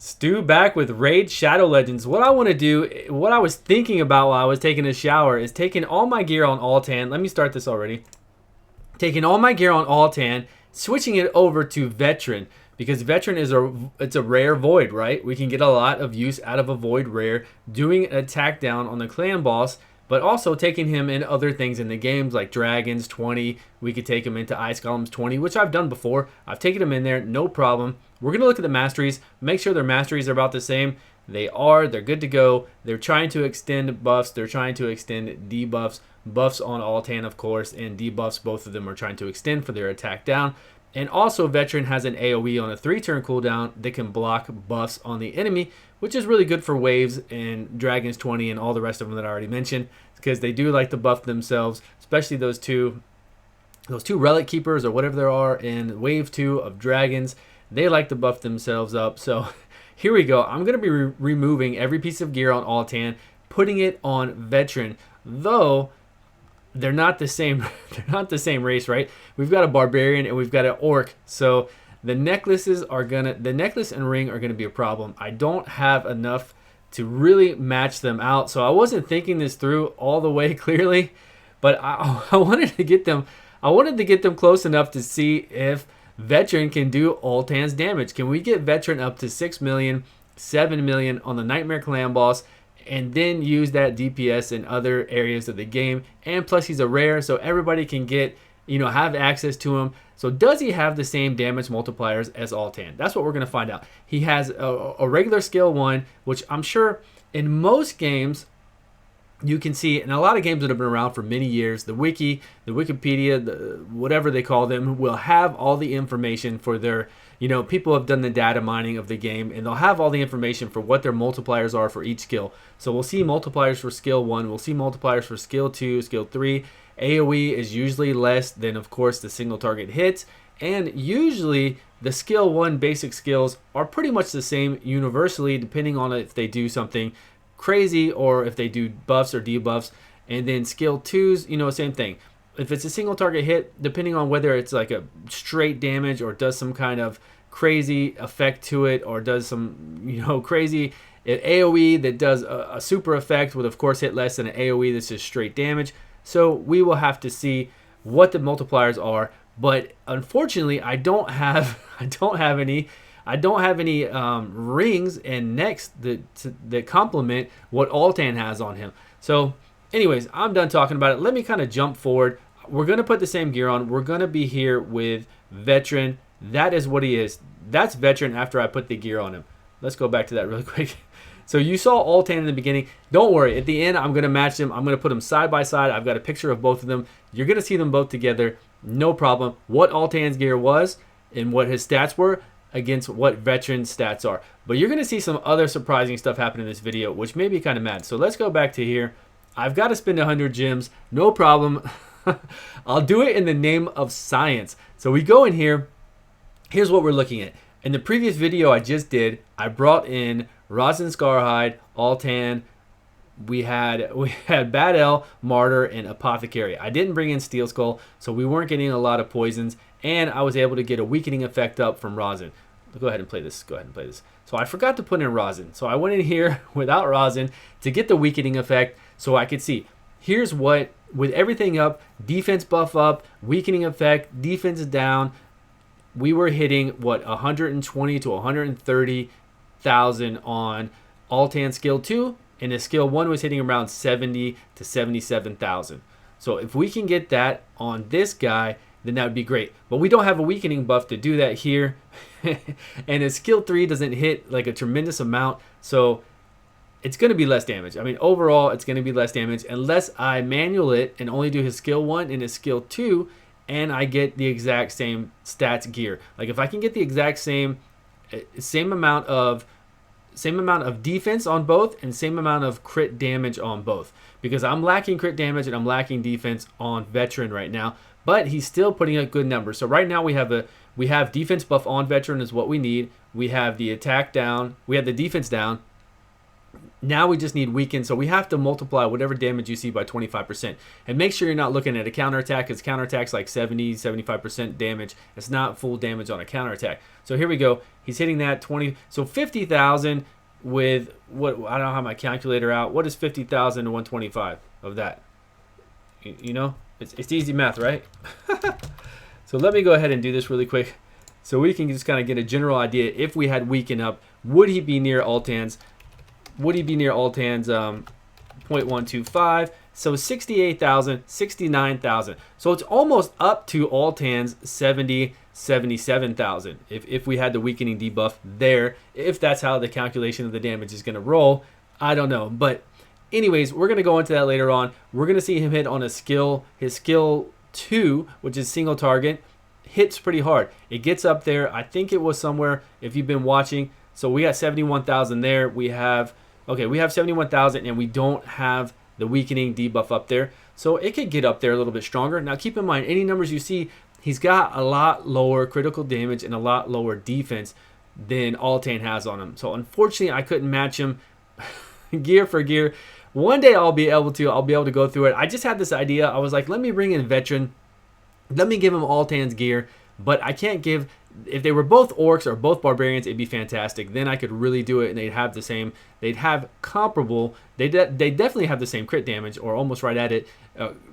Stu back with Raid Shadow Legends. What I want to do, what I was thinking about while I was taking a shower, is taking all my gear on Altan. Let me start this already. Taking all my gear on Altan, switching it over to Veteran, because Veteran is a rare void, right? We can get a lot of use out of a void rare, doing an attack down on the clan boss, but also taking him in other things in the games like Dragons 20. We could take him into Ice Golems 20, which I've done before. I've taken him in there, no problem. We're going to look at the masteries, make sure their masteries are about the same. They are, they're good to go. They're trying to extend buffs, they're trying to extend debuffs. Buffs on Altan, of course, and debuffs, both of them are trying to extend for their attack down. And also, Veteran has an AoE on a 3-turn cooldown that can block buffs on the enemy, which is really good for Waves and Dragons 20 and all the rest of them that I already mentioned, because they do like to buff themselves, especially those two Relic Keepers or whatever there are in Wave 2 of Dragons. They like to buff themselves up. So here we go. I'm going to be removing every piece of gear on Altan, putting it on Veteran, though they're not the same. They're not the same race, right? We've got a barbarian and we've got an orc. So the necklaces are the necklace and ring are gonna be a problem. I don't have enough to really match them out. So I wasn't thinking this through all the way clearly, but I wanted to get them. I wanted to get them close enough to see if Veteran can do Altan's damage. Can we get Veteran up to 6 million, 7 million on the Nightmare Clan boss, and then use that DPS in other areas of the game? And plus he's a rare, so everybody can get, have access to him. So does he have the same damage multipliers as Altan? That's what we're going to find out. He has a regular skill 1, which I'm sure in most games you can see, in a lot of games that have been around for many years, the wiki, the Wikipedia, whatever they call them, will have all the information for their, people have done the data mining of the game, and they'll have all the information for what their multipliers are for each skill. So we'll see multipliers for skill 1, we'll see multipliers for skill 2, skill 3. AoE is usually less than, of course, the single target hits, and usually the skill 1 basic skills are pretty much the same universally, depending on if they do something crazy or if they do buffs or debuffs. And then skill 2s, same thing. If it's a single target hit, depending on whether it's like a straight damage or does some kind of crazy effect to it, or does some crazy AoE that does a super effect, would of course hit less than an AoE that's just straight damage. So we will have to see what the multipliers are, but unfortunately I don't have any rings and necks that complement what Altan has on him. So anyways, I'm done talking about it. Let me kind of jump forward. We're going to put the same gear on. We're going to be here with Veteran. That is what he is. That's Veteran after I put the gear on him. Let's go back to that really quick. So you saw Altan in the beginning. Don't worry. At the end, I'm going to match them. I'm going to put them side by side. I've got a picture of both of them. You're going to see them both together. No problem. What Altan's gear was and what his stats were against what Veteran's stats are. But you're going to see some other surprising stuff happen in this video, which may be kind of mad. So let's go back to here. I've got to spend 100 gems. No problem. I'll do it in the name of science. So we go in here. Here's what we're looking at. In the previous video I just did, I brought in Rosin Scarhide, Altan. We had Bad L, Martyr, and Apothecary. I didn't bring in Steel Skull, so we weren't getting a lot of poisons, and I was able to get a weakening effect up from Rosin. Go ahead and play this. So I forgot to put in Rosin. So I went in here without Rosin to get the weakening effect so I could see. Here's what, with everything up, defense buff up, weakening effect, defense down, we were hitting, 120 to 130,000 on Altan skill 2, and the skill 1 was hitting around 70 to 77,000. So if we can get that on this guy, then that would be great. But we don't have a weakening buff to do that here. And his skill 3 doesn't hit like a tremendous amount, so it's going to be less damage. I mean, overall, it's going to be less damage unless I manual it and only do his skill 1 and his skill 2, and I get the exact same stats gear. Like if I can get the exact same amount of defense on both and same amount of crit damage on both, because I'm lacking crit damage and I'm lacking defense on Veteran right now, but he's still putting up good numbers. So right now we have defense buff on Veteran is what we need. We have the attack down, we have the defense down, Now we just need weaken, so we have to multiply whatever damage you see by 25%. And make sure you're not looking at a counterattack, because counterattack's like 70, 75% damage. It's not full damage on a counterattack. So here we go. He's hitting that 20, so 50,000 with, what, I don't have my calculator out. What is 50,000 to 125 of that? You know, it's easy math, right? So let me go ahead and do this really quick, so we can just kind of get a general idea. If we had weaken up, would he be near Altan's? Would he be near Altan's 0.125? So 68,000, 69,000. So it's almost up to Altan's 70, 77,000 if we had the weakening debuff there. If that's how the calculation of the damage is going to roll, I don't know. But anyways, we're going to go into that later on. We're going to see him hit on a skill, his skill 2, which is single target. Hits pretty hard. It gets up there. I think it was somewhere, if you've been watching. So we got 71,000 there. We have 71,000, and we don't have the weakening debuff up there. So it could get up there a little bit stronger. Now keep in mind, any numbers you see, he's got a lot lower critical damage and a lot lower defense than Altan has on him. So unfortunately, I couldn't match him gear for gear. One day I'll be able to go through it. I just had this idea. I was like, let me bring in veteran. Let me give him Altan's gear, but I can't give. If they were both orcs or both barbarians, it'd be fantastic. Then I could really do it, and they'd have the same. They'd have comparable. They definitely have the same crit damage, or almost right at it.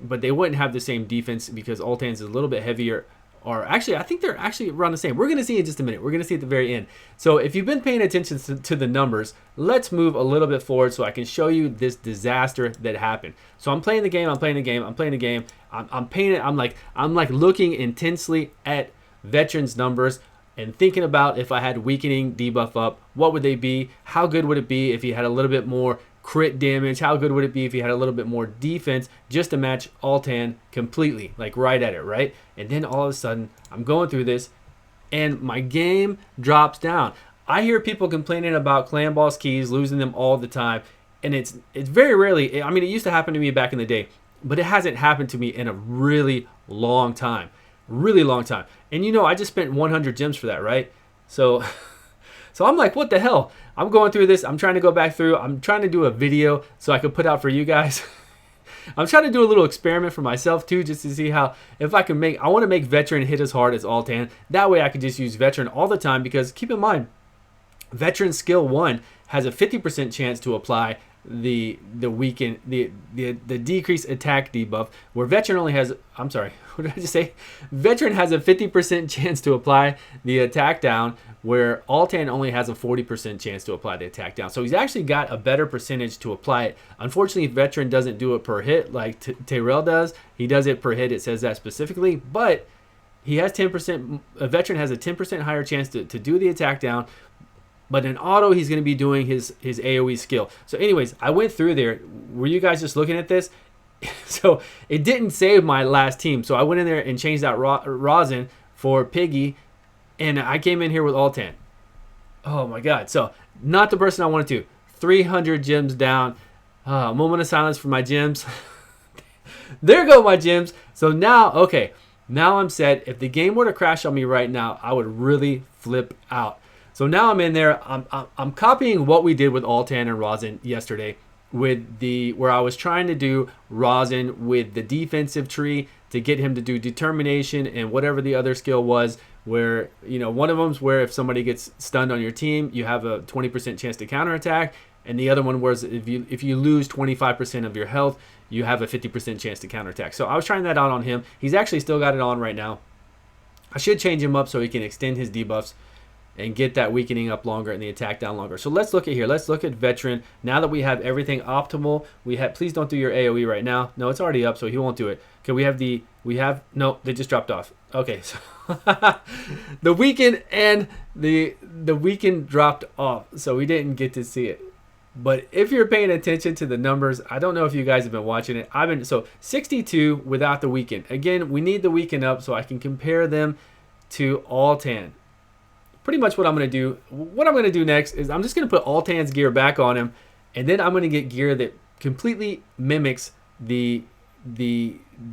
But they wouldn't have the same defense because Altan's is a little bit heavier. Or actually, I think they're actually around the same. We're going to see in just a minute. We're going to see at the very end. So if you've been paying attention to the numbers, let's move a little bit forward so I can show you this disaster that happened. So I'm playing the game. I'm playing the game. I'm playing the game. I'm paying it. I'm like looking intensely at veterans numbers and thinking about, if I had weakening debuff up, what would they be? How good would it be if he had a little bit more crit damage? How good would it be if he had a little bit more defense, just to match Altan completely, like right at it, right? And then all of a sudden, I'm going through this, and my game drops down. I hear people complaining about clan boss keys, losing them all the time, and it's very rarely. I mean, it used to happen to me back in the day, but it hasn't happened to me in a really long time. Really long time. And you know, I just spent 100 gems for that, right? So I'm like, what the hell? I'm going through this. I'm trying to go back through. I'm trying to do a video so I could put out for you guys. I'm trying to do a little experiment for myself too, just to see how, if I can make, I want to make veteran hit as hard as Altan. That way I can just use veteran all the time, because keep in mind, veteran skill 1 has a 50% chance to apply the weaken the decreased attack debuff, where veteran only has, I'm sorry, what did I just say? Veteran has a 50% chance to apply the attack down, where Altan only has a 40% chance to apply the attack down. So he's actually got a better percentage to apply it. Unfortunately, veteran doesn't do it per hit like Tyrell does. He does it per hit. It says that specifically, but he has 10%. A veteran has a 10% higher chance to do the attack down. But in auto, he's going to be doing his AoE skill. So anyways, I went through there. Were you guys just looking at this? So it didn't save my last team. So I went in there and changed out Rosin for Piggy. And I came in here with Altan. Oh my God. So not the person I wanted to. 300 gems down. Moment of silence for my gems. There go my gems. So now, okay. Now I'm set. If the game were to crash on me right now, I would really flip out. So now I'm in there. I'm copying what we did with Altan and Rosin yesterday, with where I was trying to do Rosin with the defensive tree to get him to do determination and whatever the other skill was, where, you know, one of them's where if somebody gets stunned on your team, you have a 20% chance to counterattack, and the other one was if you lose 25% of your health, you have a 50% chance to counterattack. So I was trying that out on him. He's actually still got it on right now. I should change him up so he can extend his debuffs and get that weakening up longer and the attack down longer. So let's look at here. Let's look at veteran. Now that we have everything optimal, please don't do your AoE right now. No, it's already up, so he won't do it. Okay, no, they just dropped off. Okay, so the weaken and the weaken dropped off, so we didn't get to see it. But if you're paying attention to the numbers, I don't know if you guys have been watching it. So 62 without the weaken. Again, we need the weaken up so I can compare them to Altan. Pretty much what I'm going to do. What I'm going to do next is I'm just going to put Altan's gear back on him, and then I'm going to get gear that completely mimics the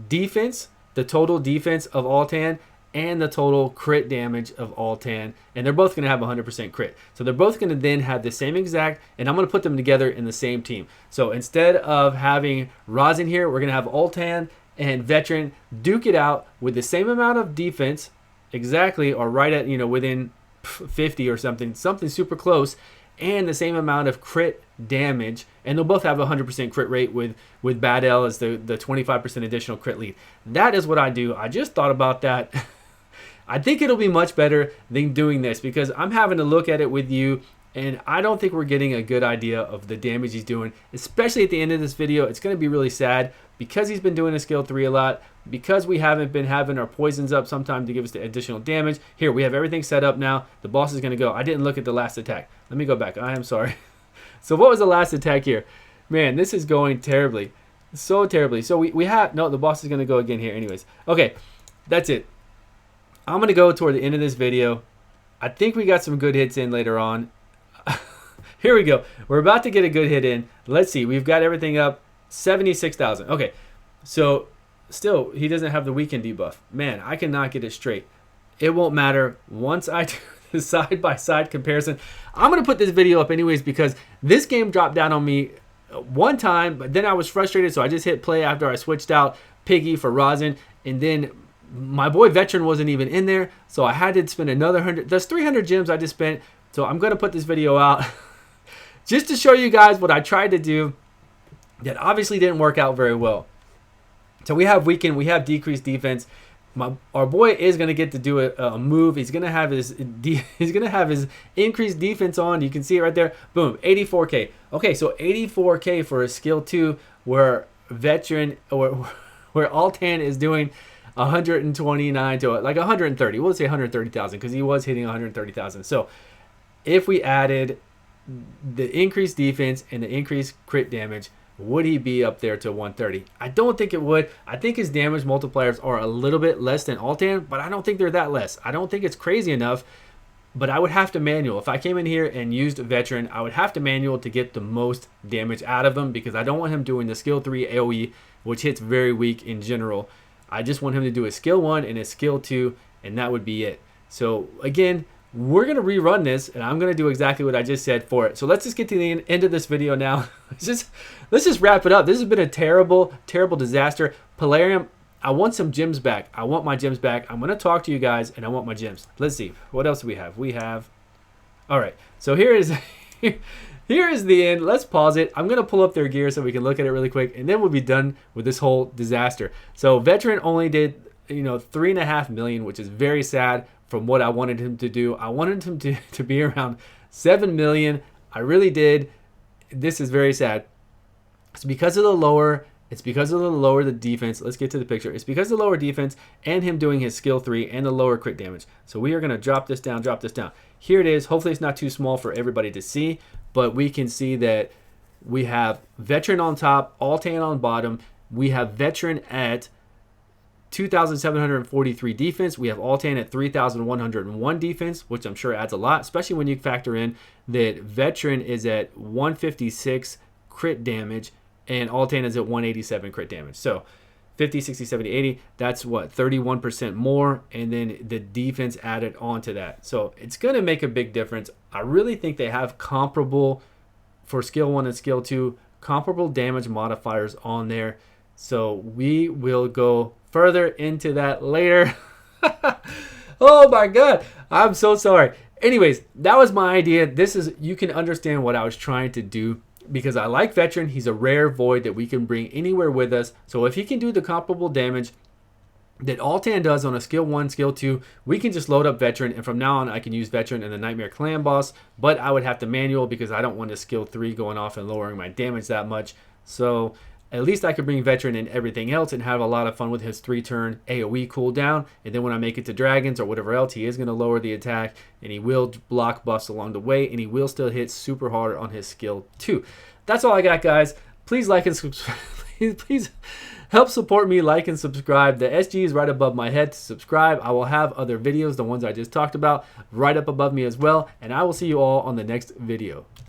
defense, the total defense of Altan, and the total crit damage of Altan, and they're both going to have 100% crit. So they're both going to then have the same exact, and I'm going to put them together in the same team. So instead of having Rosin here, we're going to have Altan and Veteran duke it out with the same amount of defense, exactly, or right at, within 50 or something super close, and the same amount of crit damage, and they'll both have 100% crit rate with Bad L as the 25% additional crit lead. That is what I do. I just thought about that. I think it'll be much better than doing this because I'm having to look at it with you, and I don't think we're getting a good idea of the damage he's doing, especially at the end of this video. It's going to be really sad because he's been doing a skill 3 a lot, because we haven't been having our poisons up sometime to give us the additional damage. Here, we have everything set up now. The boss is going to go. I didn't look at the last attack. Let me go back. I am sorry. So what was the last attack here? Man, this is going terribly. So terribly. So we have... No, the boss is going to go again here anyways. Okay, that's it. I'm going to go toward the end of this video. I think we got some good hits in later on. Here we go. We're about to get a good hit in. Let's see. We've got everything up. 76,000. Okay, so still, he doesn't have the weekend debuff. Man, I cannot get it straight. It won't matter once I do the side-by-side comparison. I'm going to put this video up anyways because this game dropped down on me one time, but then I was frustrated, so I just hit play after I switched out Piggy for Rosin, and then my boy Veteran wasn't even in there, so I had to spend another 100. That's 300 gems I just spent, so I'm going to put this video out just to show you guys what I tried to do that obviously didn't work out very well. So we have weakened, we have decreased defense. Our boy is going to get to do a move. He's going to have his increased defense on. You can see it right there. Boom, 84k. Okay, so 84k for a skill 2 where Veteran or where Altan is doing 129 to like 130. We'll say 130,000 because he was hitting 130,000. So if we added the increased defense and the increased crit damage, would he be up there to 130? I don't think it would. I think his damage multipliers are a little bit less than Altan, but I don't think they're that less. I don't think it's crazy enough, but I would have to manual. If I came in here and used Veteran, I would have to manual to get the most damage out of him because I don't want him doing the skill 3 AoE, which hits very weak in general. I just want him to do a skill 1 and a skill 2, and that would be it. So again, we're going to rerun this, and I'm going to do exactly what I just said for it. So let's just get to the end of this video now. Let's just wrap it up. This has been a terrible, terrible disaster. Polarium, I want some gems back. I want my gems back. I'm going to talk to you guys, and I want my gems. Let's see. What else do we have? We have... All right. So here is... Here is the end. Let's pause it. I'm going to pull up their gear so we can look at it really quick, and then we'll be done with this whole disaster. So Veteran only did, 3.5 million, which is very sad from what I wanted him to do. I wanted him to be around 7 million. I really did. This is very sad. It's because of the lower the defense. Let's get to the picture. It's because of the lower defense and him doing his skill 3 and the lower crit damage. So we are going to drop this down. Here it is. Hopefully it's not too small for everybody to see, but we can see that we have Veteran on top, Altan on bottom. We have Veteran at 2,743 defense. We have Altan at 3,101 defense, which I'm sure adds a lot, especially when you factor in that Veteran is at 156 crit damage and Altan is at 187 crit damage. So 50, 60, 70, 80, that's what, 31% more, and then the defense added onto that. So it's going to make a big difference. I really think they have comparable, for skill 1 and skill 2, comparable damage modifiers on there. So we will go further into that later. Oh my God, I'm so sorry. Anyways, that was my idea. You can understand what I was trying to do because I like Veteran. He's a rare void that we can bring anywhere with us. So if he can do the comparable damage that Altan does on a skill 1, skill 2, we can just load up Veteran, and from now on I can use Veteran and the Nightmare Clan boss, but I would have to manual because I don't want a skill 3 going off and lowering my damage that much. So at least I could bring Veteran and everything else and have a lot of fun with his 3-turn AoE cooldown. And then when I make it to dragons or whatever else, he is going to lower the attack, and he will block buffs along the way, and he will still hit super hard on his skill 2. That's all I got, guys. Please like and subscribe. Please help support me, like and subscribe. The SG is right above my head to subscribe. I will have other videos, the ones I just talked about, right up above me as well. And I will see you all on the next video.